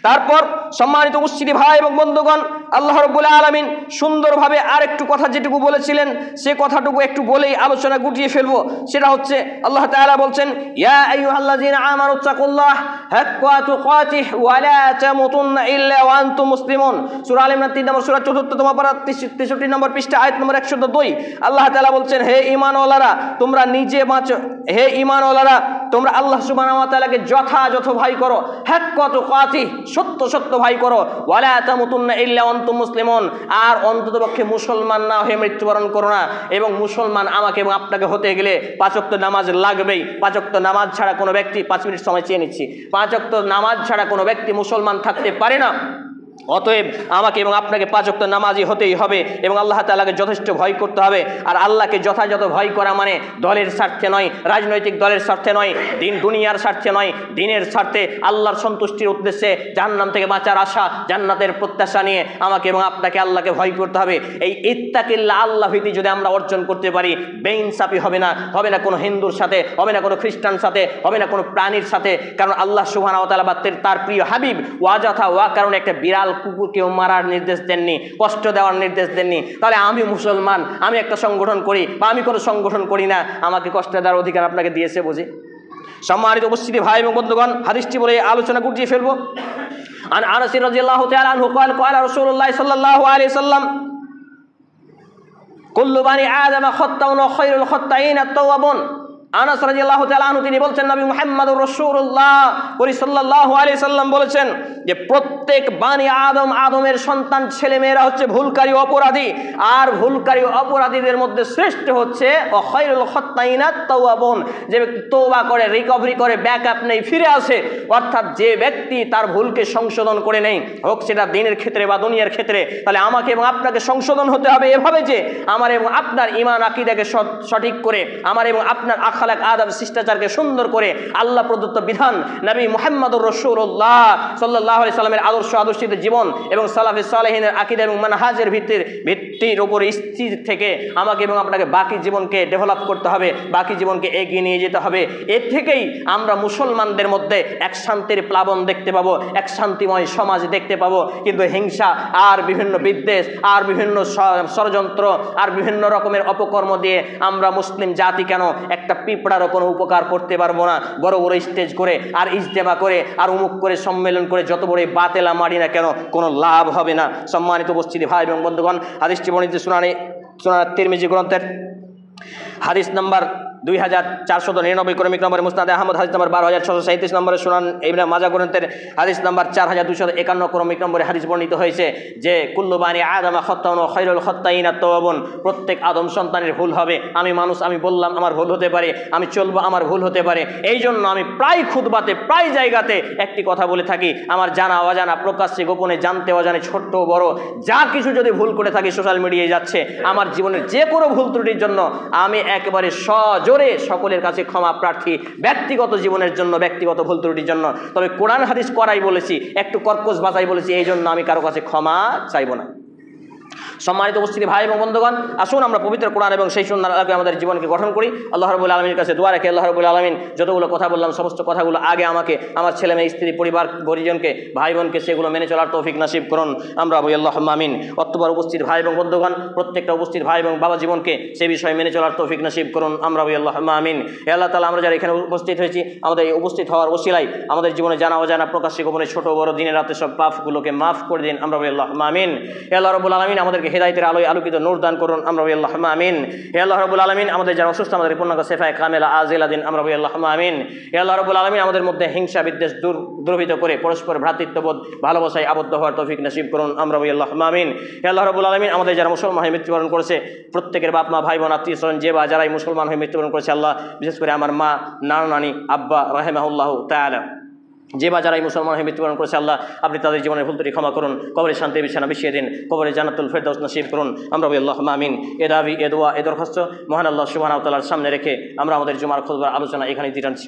তারপর সম্মানিত উপস্থিতি ভাই এবং বন্ধুগণ, আল্লাহ রাব্বুল আলামিন সুন্দরভাবে আরেকটু কথা যেটুকু বলেছিলেন সে কথাটুকু একটু বলেই আলোচনা গুটিয়ে ফেলবো। সেটা হচ্ছে আল্লাহ তাআলা বলছেন, ইয়া আইয়ুহাল্লাযীনা আমানুত্তাকুল্লাহ হাক্কা তুকাতিহি ওয়া লা তামুতুন্না ইল্লা ওয়া আনতুম মুসলিমুন। সূরা আল ইমরান 3 নম্বর সূরা 4ম পারা 63 নম্বর পৃষ্ঠা আয়াত নম্বর 102। আল্লাহ তাআলা বলছেন, হে ঈমানওয়ালারা তোমরা নিজে বাঁচো, হে ঈমানওয়ালারা তোমরা আল্লাহ সুবহানাহু ওয়া তাআলাকে যথাযথ ভয় করো, হাক্কা তুকাতিহি সত্য সত্য ভয় করো, ওয়া লা তামুতুন্না ইল্লা ওয়া আনতুম মুসলিমুন আর অন্ততপক্ষে মুসলমান না হয়ে মৃত্যুবরণ করো না। এবং মুসলমান আমাকে এবং আপনাকে হতে গেলে 5 ওয়াক্ত নামাজ লাগবেই। 5 ওয়াক্ত নামাজ ছাড়া কোনো ব্যক্তি, 5 মিনিট সময় চেয়ে নিচ্ছি, 5 ওয়াক্ত নামাজ ছাড়া কোনো ব্যক্তি মুসলমান থাকতে পারে না। অতএব আমাকে এবং আপনাকে 5 ওয়াক্ত নামাজি হতেই হবে এবং আল্লাহ তাআলাকে যথেষ্ট ভয় করতে হবে। আর আল্লাহকে যথাযথ ভয় করা মানে দলের স্বার্থে নয়, রাজনৈতিক দলের স্বার্থে নয়, দুনিয়ার স্বার্থে নয়, দিনের স্বার্থে, আল্লাহর সন্তুষ্টির উদ্দেশ্যে, জাহান্নাম থেকে বাঁচার আশা, জান্নাতের প্রত্যাশা নিয়ে আমাকে এবং আপনাকে আল্লাহকে ভয় করতে হবে। এই ইত্তাকিল্লাহ, আল্লাহ ভীতি যদি আমরা অর্জন করতে পারি, বেইনসাফি হবে না, হবে না কোনো হিন্দুর সাথে, হবে না কোনো খ্রিস্টান সাথে, হবে না কোনো প্রাণীর সাথে। কারণ আল্লাহ সুবহানাহু ওয়া তাআলা তার প্রিয় হাবিব ওয়াজাথা ওয়া কারণে একটা বিড়াল কুকুরকেও মারার নির্দেশ দেননি, কষ্ট দেওয়ার নির্দেশ দেননি। তাহলে আমি মুসলমান, আমি একটা সংগঠন করি বা আমি কোনো সংগঠন করি না, আমাকে কষ্ট দেওয়ার অধিকার আপনাকে দিয়েছে বুঝি? সম্মানিত উপস্থিতি ভাই এবং বন্ধুগণ, হাদিসটি বলে আলোচনা গুটিয়ে ফেলবো। আন আনাস রাদিয়াল্লাহু তাআলা আনহু قال قال رسول الله صلى الله عليه وسلم كل بني آدم خطاء وخير الخطائين التوابون। আনাস রাদিয়াল্লাহু তাআলা আনহু তিনি বলছেন, নবী মুহাম্মদুর রাসূলুল্লাহ সাল্লাল্লাহু আলাইহি সাল্লাম বলেছেন যে প্রত্যেক বানি আদম, আদমের সন্তান ছেলে মেয়েরা হচ্ছে ভুলকারী অপরাধী, আর ভুলকারী অপরাধীদের মধ্যে শ্রেষ্ঠ হচ্ছে খায়রুল খাত্তাইনাত তাওয়াবুন, যে ব্যক্তি তওবা করে, রিকভারি করে, ব্যাকআপ নেই, ফিরে আসে। অর্থাৎ যে ব্যক্তি তার ভুলকে সংশোধন করে নেই, হোক সেটা দিনের ক্ষেত্রে বা দুনিয়ার ক্ষেত্রে। তাহলে আমাকে এবং আপনাকে সংশোধন হতে হবে এভাবে যে আমার এবং আপনার ঈমান আকীদাকে সঠিক করে, আমার এবং আপনার আখলাক আদব শিষ্টাচারকে সুন্দর করে আল্লাহ প্রদত্ত বিধান নবী মুহাম্মদুর রাসূলুল্লাহ সাল্লাল্লাহু আলাইহি সাল্লামের আদর্শ আদর্শিত জীবন এবং সালাফে সালেহিনের আকীদা এবং মানহাজের ভিত্তির উপর স্থির থেকে আমাকে এবং আপনাকে বাকি জীবনকে ডেভেলপ করতে হবে, বাকি জীবনকে এগিয়ে নিয়ে যেতে হবে। এর থেকেই আমরা মুসলমানদের মধ্যে এক শান্তির প্লাবন দেখতে পাবো, এক শান্তিময় সমাজ দেখতে পাবো। কিন্তু হিংসা আর বিভিন্ন বিদ্বেষ আর বিভিন্ন ষড়যন্ত্র আর বিভিন্ন রকমের অপকর্ম দিয়ে আমরা মুসলিম জাতি কেন একটা পিঁপড়ারও কোনো উপকার করতে পারবো না। বড় বড় স্টেজ করে আর ইজতেমা করে আর উমুক করে সম্মেলন করে যত বড় বাতেলা মারি না কেন, কোনো লাভ হবে না। সম্মানিত উপস্থিতি ভাই এবং বন্ধুগণ, হাদিসটি বর্ণিত সুনান তিরমিজি গ্রন্থের হাদিস নাম্বার 2499 ক্রমিক নম্বরে মুসনাদে আহমদ, হাদিস নাম্বার 12637 নম্বরে সুনান ইবনে মাজাহ গ্রন্থের হাদিস নাম্বার 4251 ক্রমিক নম্বরে হাদিস বর্ণিত হয়েছে যে কুল্লু বানি আদম খাত্তাউন ওয়া খায়রুল খাত্তাইন আত-তাওয়াবুন, প্রত্যেক আদম সন্তানের ভুল হবে। আমি মানুষ, আমি বললাম আমার ভুল হতে পারে, আমি চলবো আমার ভুল হতে পারে। এই জন্য আমি প্রায় খুতবাতে, প্রায় জায়গাতে একটি কথা বলে থাকি, আমার জানা অজানা, প্রকাশ্যে গোপনে, জানতে অজানে, ছোট্ট বড় যা কিছু যদি ভুল করে থাকি সোশ্যাল মিডিয়ায় যাচ্ছে, আমার জীবনের যে কোনো ভুল ত্রুটির জন্য আমি একেবারে সজোরে সকলের কাছে ক্ষমা প্রার্থী, ব্যক্তিগত জীবনের জন্য, ব্যক্তিগত ভুল ত্রুটির জন্য। তবে কোরআন হাদিস করাই বলেছি, একটু কর্কশ ভাষায় বলেছি, এই জন্য আমি কারো কাছে ক্ষমা চাইব না। সম্মানিত উপস্থিতি ভাই এবং বন্ধুগণ, আসুন আমরা পবিত্র কোরআন এবং সেই সুন্নাহর আলোকে আমাদের জীবনকে গঠন করি। আল্লাহ রাব্বুল আলামিনের কাছে দোয়া রাখি, আল্লাহ রাব্বুল আলামিন যতগুলো কথা বললাম সমস্ত কথাগুলো আগে আমাকে, আমার ছেলে মেয়ে, স্ত্রী, পরিবার, পরিজনকে, ভাই বোনকে সেগুলো মেনে চলার তৌফিক নসিব করুন। আমরা বলি আল্লাহুম্মা আমিন। অতঃপর উপস্থিত ভাই এবং বন্ধুগণ, প্রত্যেকটা উপস্থিত ভাই এবং বাবা জীবনকে সে বিষয়ে মেনে চলার তৌফিক নসিব করুন। আমরা বলি আল্লাহুম্মা আমিন। হে আল্লাহ তাআলা, আমরা যারা এখানে উপস্থিত হয়েছি, আমাদের এই উপস্থিত হওয়ার ওসিলায় আমাদের জীবনে জানা অজানা, প্রকাশ্যে গোপনে, ছোট বড়, দিনের রাতে সব পাপগুলোকে মাফ করে দিন। আমরা বলি আল্লাহুম্মা আমিন। হে আল্লাহ রাব্বুল আলামিন, আমাদেরকে হেদায়েতের আলোয় আলোকিত নূর দান করুন। আমরা বলি আল্লাহুম্মা আমিন। হে আল্লাহ রাব্বুল আলামিন, আমাদের যারা অসুস্থ আমাদের পূর্ণাঙ্গ শিফায়ে কামেলা আজিলা দিন। আমরা বলি আল্লাহুম্মা আমিন। হে আল্লাহ রাব্বুল আলামিন, আমাদের মধ্যে হিংসা বিদ্বেষ দূরীভূত করে পরস্পর ভ্রাতৃত্ববোধ, ভালোবাসায় আবদ্ধ হওয়ার তৌফিক নসিব করুন। আমরা বলি আল্লাহুম্মা আমিন। হে আল্লাহ রাব্বুল আলামিন, আমাদের যারা মুসলমান হয়ে মৃত্যুবরণ করেছে, প্রত্যেকের বাপ মা, ভাই বোন, আত্মীয় স্বজন যে বা যারাই মুসলমান হয়ে মৃত্যুবরণ করেছে, আল্লাহ বিশেষ করে আমার মা, নানা নানি, আব্বা রাহিমাহুল্লাহু তাআলা, যে বা যারাই মুসলমান হয়ে মৃত্যুবরণ করেছে, আল্লাহ আপনি তাদের জীবনের ভুল ত্রুটি ক্ষমা করুন, কবরের শান্তির বিছানা বিছিয়ে দিন, কবরে জান্নাতুল ফেরদাউস নসিব করুন। আমরা বলি আল্লাহুম্মা আমিন। এ দাবি, এ দোয়া, এ দরখাস্ত মহান আল্লাহ সুবহানাহু ওয়া তাআলার সামনে রেখে আমরা আমাদের জুমার খুতবার আলোচনা এখানেই টানছি।